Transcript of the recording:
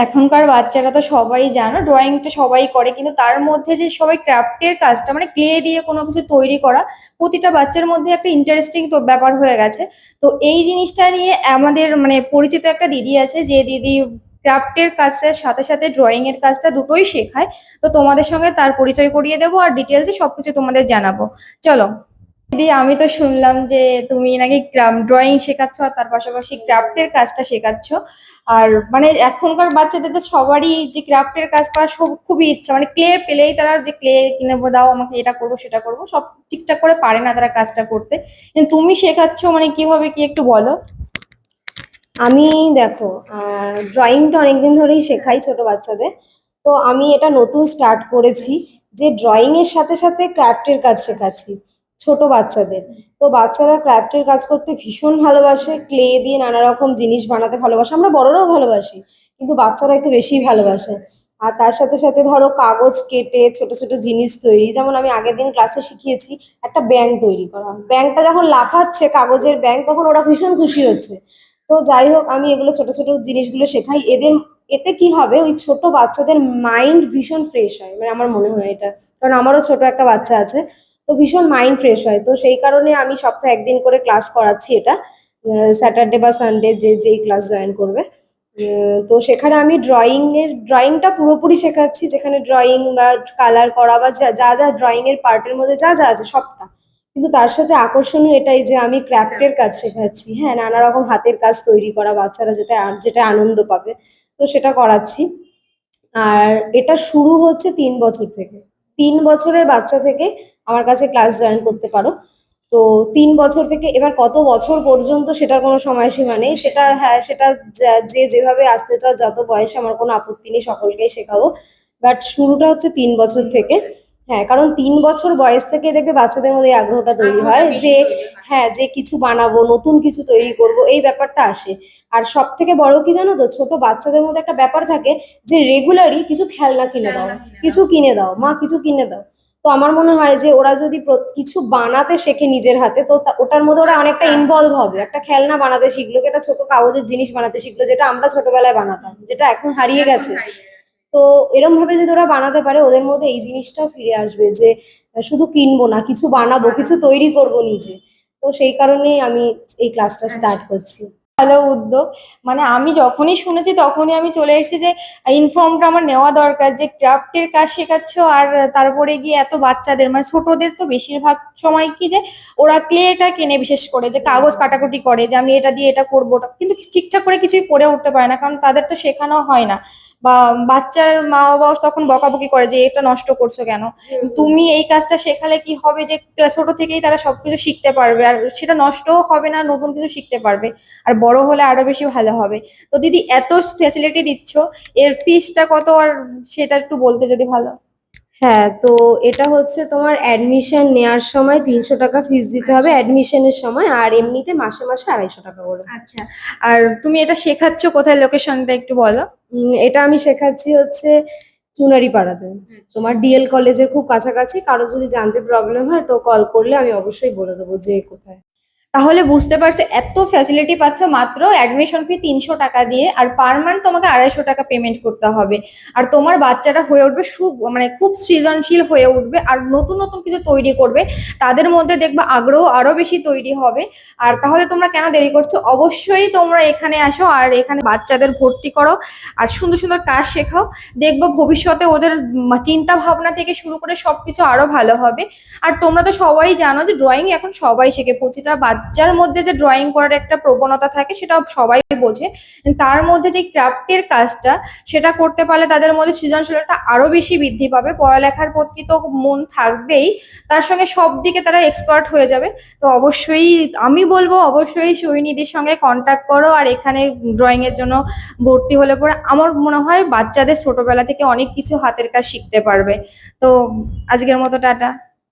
এখনকার বাচ্চারা তো সবাই জানো ড্রয়িংটা সবাই করে, কিন্তু তার মধ্যে যে সবাই ক্রাফটের কাজটা মানে ক্লে দিয়ে কোনো কিছু তৈরি করা প্রতিটা বাচ্চার মধ্যে একটা ইন্টারেস্টিং তো ব্যাপার হয়ে গেছে। তো এই জিনিসটা নিয়ে আমাদের মানে পরিচিত একটা দিদি আছে, যে দিদি ক্রাফটের কাজটার সাথে সাথে ড্রয়িং এর কাজটা দুটোই শেখায়। তো তোমাদের সঙ্গে তার পরিচয় করিয়ে দেবো আর ডিটেলসে সবকিছু তোমাদের জানাবো। চলো দিদি, আমি তো শুনলাম যে তুমি নাকি ড্রয়িং শেখাচ্ছ আর তার পাশাপাশি ক্রাফটের কাজটা শেখাচ্ছ। আর মানে এখনকার বাচ্চাদের তো সবারই যে ক্রাফটের কাজ করার খুবই ইচ্ছা, মানে ক্লে পেলেই তারা যে ক্লে কিনে দাও আমাকে, এটা করবো সেটা করবো, সব ঠিকঠাক করে পারে না তারা কাজটা করতে। কিন্তু তুমি শেখাচ্ছ মানে কিভাবে কি একটু বলো। আমি দেখো, ড্রয়িংটা অনেকদিন ধরেই শেখাই ছোট বাচ্চাদের। তো আমি এটা নতুন স্টার্ট করেছি যে ড্রয়িং এর সাথে সাথে ক্রাফটের কাজ শেখাচ্ছি ছোট বাচ্চাদের। তো বাচ্চারা ক্রাফটের কাজ করতে ভীষণ ভালোবাসে, ক্লে দিয়ে নানা রকম জিনিস বানাতে ভালোবাসে, আমরা বড়রাও ভালোবাসি, কিন্তু বাচ্চারা একটু বেশি ভালোবাসে। আর তার সাথে সাথে ধরো কাগজ কেটে ছোট ছোট জিনিস তৈরি, যেমন আমি আগের দিন ক্লাসে শিখিয়েছি একটা ব্যাঙ তৈরি করা। ব্যাঙটা যখন লাফাচ্ছে কাগজের ব্যাঙ, তখন ওরা ভীষণ খুশি হচ্ছে। তো যাই হোক, আমি এগুলো ছোট ছোট জিনিসগুলো শেখাই এদের। এতে কি হবে, ওই ছোট বাচ্চাদের মাইন্ড ভীষণ ফ্রেশ হয়, মানে আমার মনে হয় এটা, কারণ আমারও ছোট একটা বাচ্চা আছে। তো ভীষণ মাইন্ড ফ্রেশ হয়। তো সেই কারণে আমি সপ্তাহে একদিন করে ক্লাস করাচ্ছি এটা, স্যাটারডে বা সানডে যেই ক্লাস জয়েন করবে। তো সেখানে আমি ড্রয়িংটা পুরোপুরি শেখাচ্ছি, যেখানে ড্রয়িং বা কালার করা বা যা যা যা ড্রয়িং এর পার্টের মধ্যে যা যা আছে সবটা। কিন্তু তার সাথে আকর্ষণীয় এটাই যে আমি ক্রাফটের কাজ শেখাচ্ছি, হ্যাঁ, নানা রকম হাতের কাজ তৈরি করা, বাচ্চারা যেটা যেটা আনন্দ পাবে, তো সেটা করাচ্ছি। আর এটা শুরু হচ্ছে 3 বছর থেকে। 3 বছরের বাচ্চা থেকে আমার কাছে ক্লাস জয়েন করতে পারো। তো 3 বছর থেকে এবার কত বছর পর্যন্ত সেটার কোনো সময়সীমা নেই, সেটা হ্যাঁ, সেটা যে যেভাবে আসতে চাও, যত বয়সে, আমার কোনো আপত্তি নেই, সকলকেই শেখাবো। বাট শুরুটা হচ্ছে 3 বছর থেকে। হ্যাঁ, কারণ 3 বছর বয়স থেকে দেখবে বাচ্চাদের মধ্যে এই আগ্রহটা তৈরি হয় যে হ্যাঁ, যে কিছু বানাবো, নতুন কিছু তৈরি করব, এই ব্যাপারটা আসে। আর সব থেকে বড় কি জানো তো, ছোট বাচ্চাদের মধ্যে একটা ব্যাপার থাকে যে রেগুলারই কিছু খেলনা কিনে দাও, কিছু কিনে দাও মা, কিছু কিনে দাও। তো আমার মনে হয় যে ওরা যদি কিছু বানাতে শেখে নিজের হাতে, তো ওটার মধ্যে ওরা অনেকটা ইনভলভ হবে। একটা খেলনা বানাতে শিখলো, কি একটা ছোট কাগজের জিনিস বানাতে শিখলো, যেটা আমরা ছোটবেলায় বানাতাম, যেটা এখন হারিয়ে গেছে। তো এরম ভাবে যদি ওরা বানাতে পারে, ওদের মধ্যে এই জিনিসটাও ফিরে আসবে যে শুধু কিনবো না, কিছু বানাবো, কিছু তৈরি করব নিজে। তো সেই কারণেই আমি এই ক্লাসটা স্টার্ট করছি। ভালো উদ্যোগ। মানে আমি যখনই শুনেছি তখনই আমি চলে এসেছি যে ইনফর্মটা আমার নেওয়া দরকার, যে ক্রাফটের কাজ শেখাচ্ছ আর তারপরে গিয়ে এত বাচ্চাদের মানে ছোটদের তো বেশিরভাগ সময় কি যে ওরা ক্লেটা কেনে, বিশেষ করে যে কাগজ কাটাকুটি করে যে আমি এটা দিয়ে এটা করবো, কিন্তু ঠিকঠাক করে কিছুই করে উঠতে পারে না, কারণ তাদের তো শেখানো হয় না। বা বাচ্চার মা বাবা তখন বকাবকি করে যে এটা নষ্ট করছো কেন। তুমি এই কাজটা শেখালে কি হবে যে ছোট থেকেই তারা সবকিছু শিখতে পারবে, আর সেটা নষ্টও হবে না, নতুন কিছু শিখতে পারবে, আর বড় হলে আরো বেশি ভালো হবে। তো দিদি, এত ফ্যাসিলিটি দিচ্ছ, এর ফিসটা কত আর সেটা একটু বলতে যদি ভালো। হ্যাঁ, তো এটা হচ্ছে তোমার অ্যাডমিশন নেওয়ার সময় 300 টাকা ফিস দিতে হবে অ্যাডমিশনের সময়, আর এমনিতে মাসে মাসে 250 টাকা করে। আচ্ছা, আর তুমি এটা শেখাচ্ছ কোথায়, লোকেশনটা একটু বলো। এটা আমি শেখাচ্ছি হচ্ছে চুনারিপাড়াতে, তোমার ডিএল কলেজের খুব কাছাকাছি। কারো যদি জানতে প্রবলেম হয় তো কল করলে আমি অবশ্যই বলে দেবো যে কোথায়। তাহলে বুঝতে পারছো এত ফ্যাসিলিটি পাচ্ছ মাত্র অ্যাডমিশন ফি 300 টাকা দিয়ে, আর পার মান্থ তোমাকে 250 টাকা পেমেন্ট করতে হবে। আর তোমার বাচ্চাটা হয়ে উঠবে মানে খুব সৃজনশীল হয়ে উঠবে, আর নতুন নতুন কিছু তৈরি করবে, তাদের মধ্যে দেখবে আগ্রহ আরো বেশি তৈরি হবে। আর তাহলে তোমরা কেন দেরি করছো, অবশ্যই তোমরা এখানে আসো আর এখানে বাচ্চাদের ভর্তি করো আর সুন্দর সুন্দর কাজ শেখাও। দেখবো ভবিষ্যতে ওদের চিন্তা ভাবনা থেকে শুরু করে সবকিছু আরো ভালো হবে। আর তোমরা তো সবাই জানো যে ড্রয়িং এখন সবাই শেখে, প্রতিটা বাচ্চার মধ্যে যে ড্রয়িং করার একটা প্রবণতা থাকে সেটা সবাই বোঝে। তার মধ্যে যে ক্রাফটের কাজটা, সেটা করতে পারলে তাদের মধ্যে সৃজনশীলতা আরো বেশি বৃদ্ধি পাবে, পড়ালেখার প্রতি তো মন থাকবেই, তার সঙ্গে সব দিকে তারা এক্সপার্ট হয়ে যাবে। তো অবশ্যই আমি বলবো, অবশ্যই সৈনিধির সঙ্গে কন্ট্যাক্ট করো, আর এখানে ড্রয়িং এর জন্য ভর্তি হলে পরে আমার মনে হয় বাচ্চাদের ছোটবেলা থেকে অনেক কিছু হাতের কাজ শিখতে পারবে। তো আজকের মতো টাটা।